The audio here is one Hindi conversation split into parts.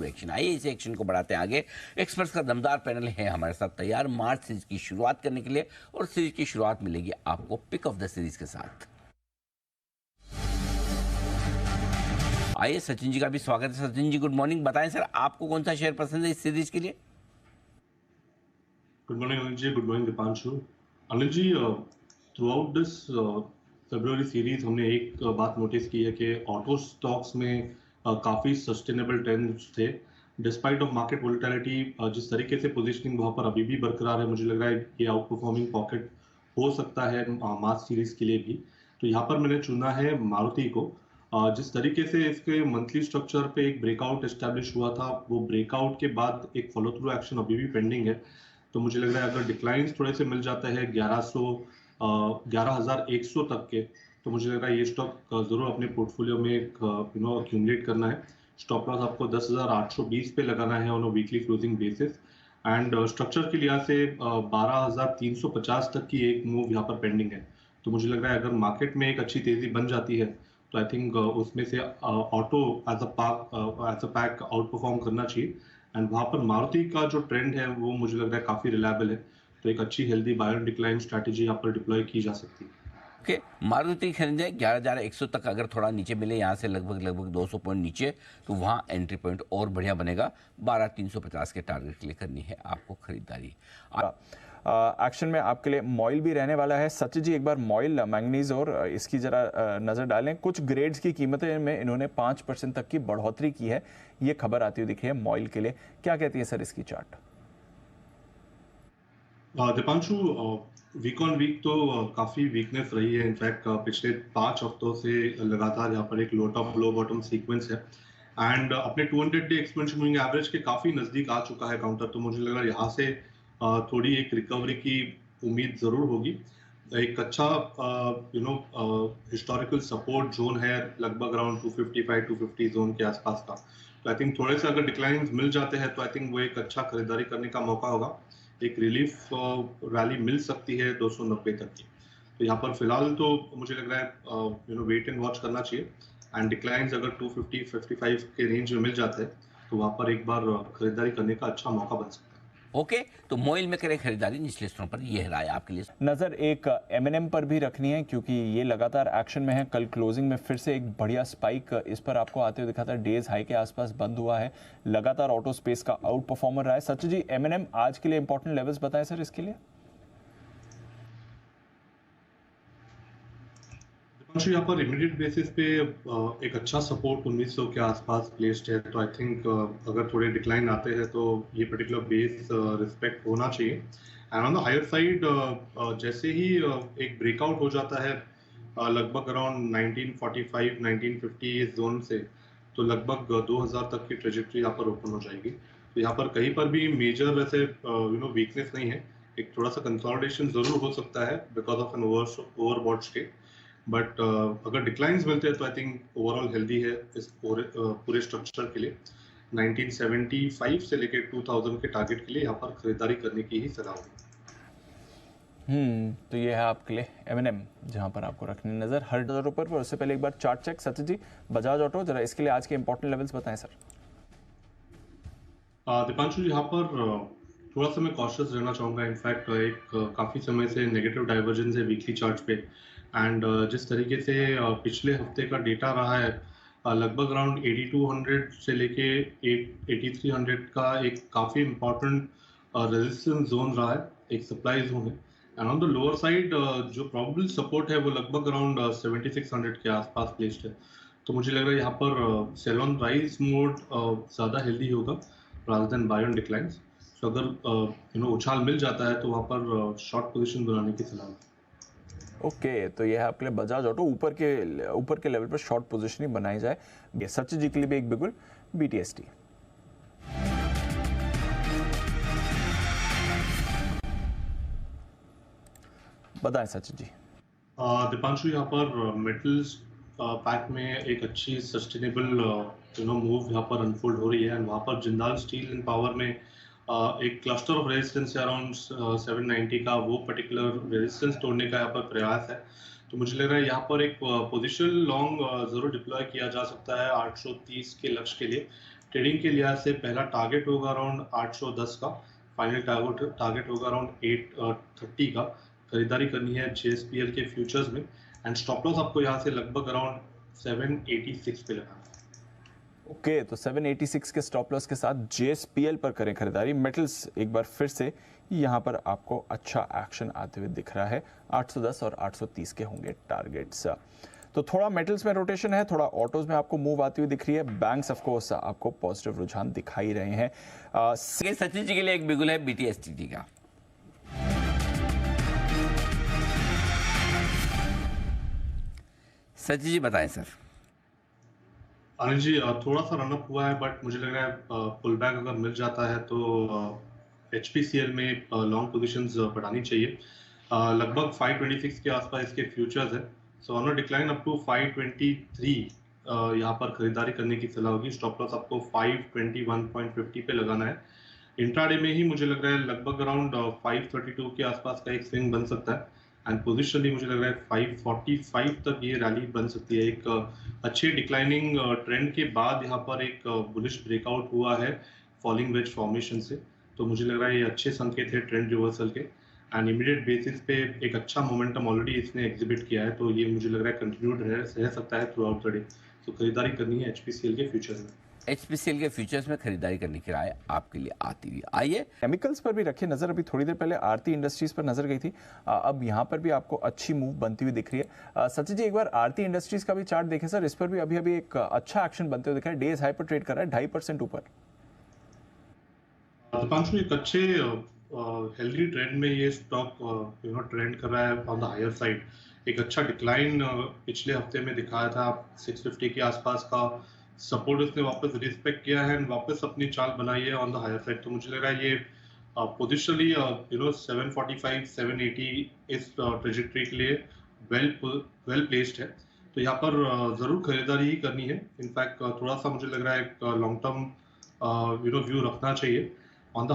एक्शन। आइए इस एक्शन को बढ़ाते हैं आगे। एक्सपर्ट्स का दमदार पैनल है हमारे साथ तैयार मार्च सीरीज की शुरुआत करने के लिए, और सीरीज की शुरुआत मिलेगी आपको पिक ऑफ द सीरीज के साथ। आइए सचिन जी का भी स्वागत है। सचिन जी गुड मॉर्निंग, बताएं सर आपको कौन सा शेयर पसंद है इस सीरीज के लिए? Good morning Anil ji, good morning Deepanshu. Anil ji, throughout this February series हमने एक बात नोटिस की है कि ऑटो स्टॉक्स में काफ़ी सस्टेनेबल ट्रेंड्स थे डिस्पाइट ऑफ मार्केट वोलेटिलिटी। जिस तरीके से पोजीशनिंग वहाँ पर अभी भी बरकरार है, मुझे लग रहा है ये आउट परफॉर्मिंग पॉकेट हो सकता है मार्च सीरीज के लिए भी। तो यहाँ पर मैंने चुना है मारुति को। जिस तरीके से इसके मंथली स्ट्रक्चर पे एक ब्रेकआउट एस्टेब्लिश हुआ था, वो ब्रेकआउट के बाद एक फॉलो थ्रू एक्शन अभी भी पेंडिंग है। तो मुझे लग रहा है अगर डिक्लाइंस थोड़े से मिल जाते हैं 11,100 तक के, तो मुझे लग रहा है ये स्टॉक जरूर अपने पोर्टफोलियो में अक्यूमुलेट करना है। स्टॉप लॉस आपको 10,820 पे लगाना है on a weekly closing basis. And structure के लिहाज से 12,350 तक की एक मूव यहाँ पर पेंडिंग है। तो मुझे लग रहा है अगर मार्केट में एक अच्छी तेजी बन जाती है तो आई थिंक उसमें से auto as a pack outperform करना चाहिए। एंड वहाँ पर मारुति का जो ट्रेंड है वो मुझे लग रहा है काफी रिलायबल है। तो एक अच्छी healthy buy and decline strategy यहाँ पर डिप्लॉय की जा सकती है। ओके, मारुति खरीदे 11,100 तक, अगर थोड़ा नीचे मिले यहाँ से लगभग 200 पॉइंट नीचे, तो वहाँ एंट्री पॉइंट और बढ़िया बनेगा। 12,350 के टारगेट के लिए करनी है आपको खरीदारी। एक्शन में आपके लिए मॉइल भी रहने वाला है। सचिन जी एक बार मॉइल मैंगनीज और इसकी जरा नज़र डालें। कुछ ग्रेड्स की कीमतें में इन्होंने 5% तक की बढ़ोतरी की है, ये खबर आती हुई दिखी है मॉइल के लिए। क्या कहती है सर इसकी chart? Deepanshu, week on week तो काफी वीकनेस रही है। इनफैक्ट पिछले 5 हफ्तों से लगातार यहाँ पर एक लो टॉप लो बॉटम सीक्वेंस है। एंड अपने 200 डे एक्सपेंशन मूविंग एवरेज के काफी नजदीक आ चुका है काउंटर। तो मुझे लग रहा है यहाँ से थोड़ी एक रिकवरी की उम्मीद जरूर होगी। एक अच्छा हिस्टोरिकल सपोर्ट जोन है लगभग अराउंड 255-250 जोन के आसपास का। तो आई थिंक थोड़े से अगर डिक्लाइन मिल जाते हैं तो आई थिंक वो एक अच्छा खरीदारी करने का मौका होगा। एक रिलीफ रैली मिल सकती है 290 तक की। तो यहाँ पर फिलहाल तो मुझे लग रहा है वेट एंड वॉच करना चाहिए। एंड डिक्लाइंस अगर 250-55 के रेंज में मिल जाते हैं तो वहाँ पर एक बार खरीदारी करने का अच्छा मौका बन सकता है। ओके, तो मोइल में करें खरीदारी निचले स्तरों पर, यह राय आपके लिए। नज़र एक एमएनएम पर भी रखनी है क्योंकि ये लगातार एक्शन में है। कल क्लोजिंग में फिर से एक बढ़िया स्पाइक इस पर आपको आते हुए दिखा था। डेज हाई के आसपास बंद हुआ है, लगातार ऑटो स्पेस का आउट परफॉर्मर रहा है। सच जी एमएनएम आज के लिए इंपॉर्टेंट लेवल्स बताएं सर इसके लिए। यहाँ पर इमीडिएट बेसिस पे एक अच्छा सपोर्ट 1900 के आसपास प्लेस्ड है। तो आई थिंक अगर थोड़े डिक्लाइन आते हैं तो ये पर्टिकुलर बेस रिस्पेक्ट होना चाहिए। And on the higher side जैसे ही एक ब्रेकआउट हो जाता है लगभग अराउंड 1945 1950 इस जोन से, तो लगभग 2000 तक की ट्रेजेक्ट्री यहाँ पर ओपन हो जाएगी। तो यहाँ पर कहीं पर भी मेजर वैसे वीकनेस नहीं है। एक थोड़ा सा कंसोलिडेशन जरूर हो सकता है because of an overbought state. But अगर डिक्लाइंस मिलते हैं तो आई थिंक ओवरऑल हेल्दी है इस पूरे स्ट्रक्चर के लिए। 1975 से लेकर 2000 के टारगेट के लिए यहाँ पर खरीदारी करने की ही सलाह होगी। तो ये है आपके लिए एमएनएम जहां पर आपको रखनी नजर हर डॉलर पर। उससे पहले एक bar chart check Sachin ji, Bajaj auto जरा इसके लिए आज के इंपॉर्टेंट लेवल्स बताएं सर। दीपांशु, यहाँ पर थोड़ा सा मैं कॉशियस रहना चाहूँगा। इनफैक्ट एक काफ़ी समय से नेगेटिव डाइवर्जेंस है वीकली चार्ट पे। एंड जिस तरीके से पिछले हफ्ते का डेटा रहा है, लगभग अराउंड 8200 से लेके 8300 का एक काफ़ी इम्पोर्टेंट रेजिस्टेंस जोन रहा है, एक सप्लाई जोन है। And on the lower side जो प्रॉबेबल सपोर्ट है वो लगभग अराउंड 7600 के आसपास प्लेस्ड है। तो मुझे लग रहा है यहाँ पर सेल ऑन राइज मोड ज़्यादा हेल्दी होगा rather than buy on declines. So अगर उछाल मिल जाता है तो वहाँ पर शॉर्ट पोजीशन बनाने की सलाह है। ओके, तो ये है आपके लिए बजाज ऑटो। ऊपर के लेवल पर शॉर्ट पोजीशनिंग बनाई जाए। ये सचिन जी के लिए भी एक बिल्कुल बीटीएसटी। बताएं सचिन जी। दीपांशु, यहाँ पर मेटल्स पैक में एक अच्छी सस्टेनेबल मूव यहाँ पर अनफोल्ड हो रही है। एंड वहाँ पर जिंदाल स्टील एंड पावर में एक क्लस्टर ऑफ रेजिस्टेंस है अराउंड 790 का, वो पर्टिकुलर रेजिस्टेंस तोड़ने का यहाँ पर प्रयास है। तो मुझे लग रहा है यहाँ पर एक पोजिशन लॉन्ग जरूर डिप्लॉय किया जा सकता है 830 के लक्ष्य के लिए। ट्रेडिंग के लिहाज से पहला टारगेट होगा अराउंड 810 का, फाइनल टारगेट होगा अराउंड 830 का। खरीदारी करनी है JSPL के फ्यूचर्स में, एंड स्टॉप लॉस आपको यहाँ से लगभग अराउंड 786 पे लगाना है। ओके, तो 786 के स्टॉप लॉस के साथ JSPL पर करें खरीदारी। मेटल्स एक बार फिर से यहाँ पर आपको अच्छा एक्शन आते हुए दिख रहा है। 810 और 830 के होंगे टारगेट्स। तो थोड़ा मेटल्स में रोटेशन है, थोड़ा ऑटोज में आपको मूव आती हुई दिख रही है। बैंक्स ऑफ कोर्स आपको पॉजिटिव रुझान दिखाई रहे हैं। सचिन जी के लिए एक बिगुल है BTSTT का। सचिन जी बताएं सर। अनिल जी, थोड़ा सा रनअप हुआ है, बट मुझे लग रहा है पुल बैक अगर मिल जाता है तो HPCL में लॉन्ग पोजीशंस बढ़ानी चाहिए। लगभग 526 के आसपास इसके फ्यूचर्स है, so on a decline up to 523 यहाँ पर खरीदारी करने की सलाह होगी। स्टॉप लॉस आपको 521.50 पे लगाना है। इंट्राडे में ही मुझे लग रहा है लगभग अराउंड 532 के आसपास का एक स्विंग बन सकता है, एंड पोजिशनली मुझे लग रहा है 545 तक ये रैली बन सकती है। एक अच्छे डिक्लाइनिंग ट्रेंड के बाद यहाँ पर एक बुलिश ब्रेकआउट हुआ है फॉलिंग वेज फॉर्मेशन से, तो मुझे लग रहा है ये अच्छे संकेत है ट्रेंड रिवर्सल के, एंड इमीडिएट बेसिस पे एक अच्छा मोमेंटम ऑलरेडी इसने एग्जिबिट किया है, तो ये मुझे लग रहा है कंटिन्यूड रह सकता है थ्रू आउट द डे। तो खरीदारी करनी है HPCL के फ्यूचर्स में। HPCL के फ्यूचर्स में खरीदारी करने की राय आपके लिए आती हुई। आइए केमिकल्स पर भी रखिए नजर। अभी थोड़ी देर पहले आरती इंडस्ट्रीज पर नजर गई थी, अब यहाँ पर भी आपको अच्छी मूव बनती हुई दिख रही है। सचिन जी एक बार आरती इंडस्ट्रीज का भी चार्ट देखें सर, इस पर भी अभी अभी एक अच्छा एक्शन बनते हुए दिख रहा है। डेज हाई पर ट्रेड कर रहा है 2.5% ऊपर। दीपांशु, एक अच्छे हेल्दी ट्रेंड में ये स्टॉक ट्रेंड कर रहा है ऑन द हायर साइड। एक अच्छा डिक्लाइन पिछले हफ्ते में दिखाया था 650 के आसपास का सपोर्ट, इसने वापस रिस्पेक्ट किया है एंड वापस अपनी चाल बनाई है ऑन द हायर साइड। तो मुझे लग रहा है ये पोजिशनली 745 780 इस ट्रेजेक्टरी के लिए वेल प्लेस्ड है, तो यहाँ पर जरूर खरीदारी ही करनी है। इनफैक्ट थोड़ा सा मुझे लग रहा है लॉन्ग टर्म व्यू रखना चाहिए। ऑन द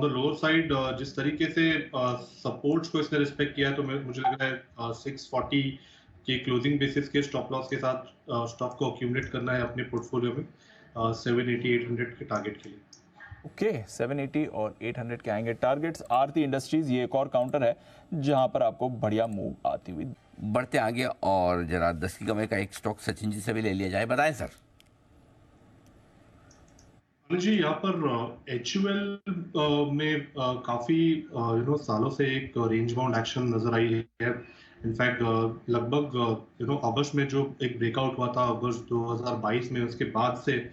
लोअर साइड जिस तरीके से सपोर्ट्स को इसने रिस्पेक्ट किया है, तो मुझे लग रहा है 640 के क्लोजिंग बेसिस के स्टॉप लॉस के साथ स्टॉक को अक्यूमुलेट करना है अपने पोर्टफोलियो में 780 800 के टारगेट के लिए। ओके, 780 और 800 के आएंगे टारगेट्स। आरती इंडस्ट्रीज ये एक और काउंटर है जहां पर आपको बढ़िया मूव आती हुई। बढ़ते आगे और जरा 10 की कमाई का एक स्टॉक सचिन जी से भी ले लिया जाए, बताएं सर। जी, यहाँ पर HUL में काफी सालों से एक रेंज बाउंड एक्शन नजर आई है। इनफैक्ट लगभग अगस्त में जो एक ब्रेकआउट हुआ था अगस्त 2022 में, उसके बाद से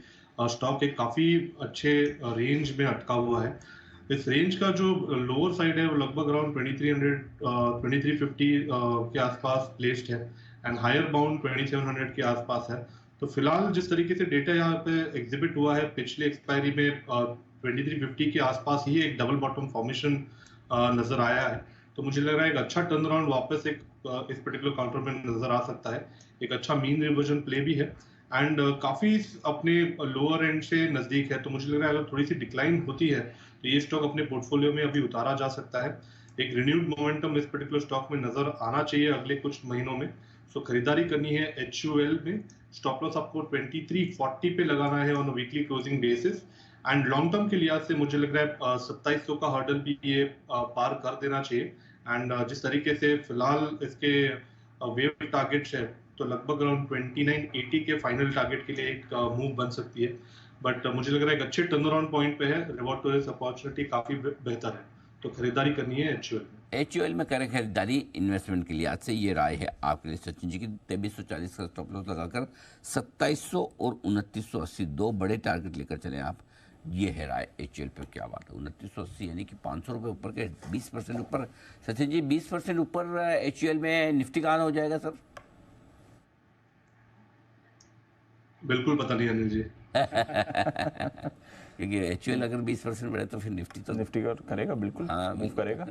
स्टॉक एक काफी अच्छे रेंज में अटका हुआ है। इस रेंज का जो लोअर साइड है वो लगभग अराउंड 2350 के आसपास प्लेस्ड है, एंड हायर बाउंड 2700 के आसपास है। तो फिलहाल जिस तरीके से डेटा यहाँ पे एग्जिबिट हुआ है, पिछले एक्सपायरी में 2350 के आसपास ही एक डबल बॉटम फॉर्मेशन नजर आया है। तो मुझे लग रहा है एक अच्छा टर्न अराउंड वापस एक इस पर्टिकुलर काउंटर में नजर आ सकता है। एक अच्छा मीन रिवर्जन प्ले भी है, एंड काफी अपने लोअर एंड से नजदीक है। तो मुझे लग रहा है अगर थोड़ी सी डिक्लाइन होती है तो ये स्टॉक अपने पोर्टफोलियो में अभी उतारा जा सकता है। एक रिन्यूड मोमेंटम इस पर्टिकुलर स्टॉक में नजर आना चाहिए अगले कुछ महीनों में। सो खरीदारी करनी है HUL में। स्टॉप लॉस आपको 2340 पे लगाना है on weekly closing basis, and long term के लिहाज से मुझे लग रहा है 2700 का हर्डल भी ये पार कर देना चाहिए। एंड जिस तरीके से फिलहाल इसके वेव टारगेट्स है, तो लगभग अराउंड 2980 के फाइनल टारगेट के लिए एक मूव बन सकती है। बट मुझे लग रहा है एक अच्छे टर्न अराउंड पॉइंट पे है, रिवॉर्ड टू रिस्क अपॉर्चुनिटी काफी बेहतर है, तो खरीदारी करनी है HUL में। HUL में करें खरीदारी इन्वेस्टमेंट के लिए। आज से ये राय है आपके लिए सचिन जी की। 2340 का स्टॉप लॉस लगाकर 2700 और 2980 दो बड़े टारगेट लेकर चले आप। ये है राय HUL पे। क्या बात है, 2980 यानी कि 500 रुपये ऊपर के 20% ऊपर। सचिन जी 20% ऊपर HUL में निफ्टी कहाँ हो जाएगा सर? बिल्कुल पता नहीं अनिल जी। क्योंकि HUL अगर 20% बढ़े तो फिर निफ्टी तो निफ्टी का करेगा, बिल्कुल मूव करेगा,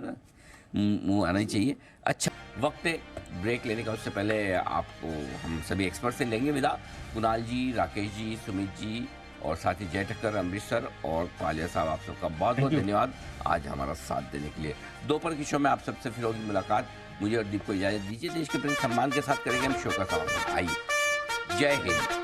मुँह आना ही चाहिए। अच्छा, वक्त है ब्रेक लेने का। उससे पहले आपको हम सभी एक्सपर्ट से लेंगे विदा। कुणाल जी, राकेश जी, सुमित जी और साथ ही जय ठक्कर, अमृतसर और कालिया साहब, आप सबका बहुत बहुत धन्यवाद आज हमारा साथ देने के लिए। दोपहर की शो में आप सबसे फिर होगी मुलाकात। मुझे और दीप को इजाज़त दीजिए। देश के प्रति सम्मान के साथ करेंगे हम शो का समापन। आइए, जय हिंद।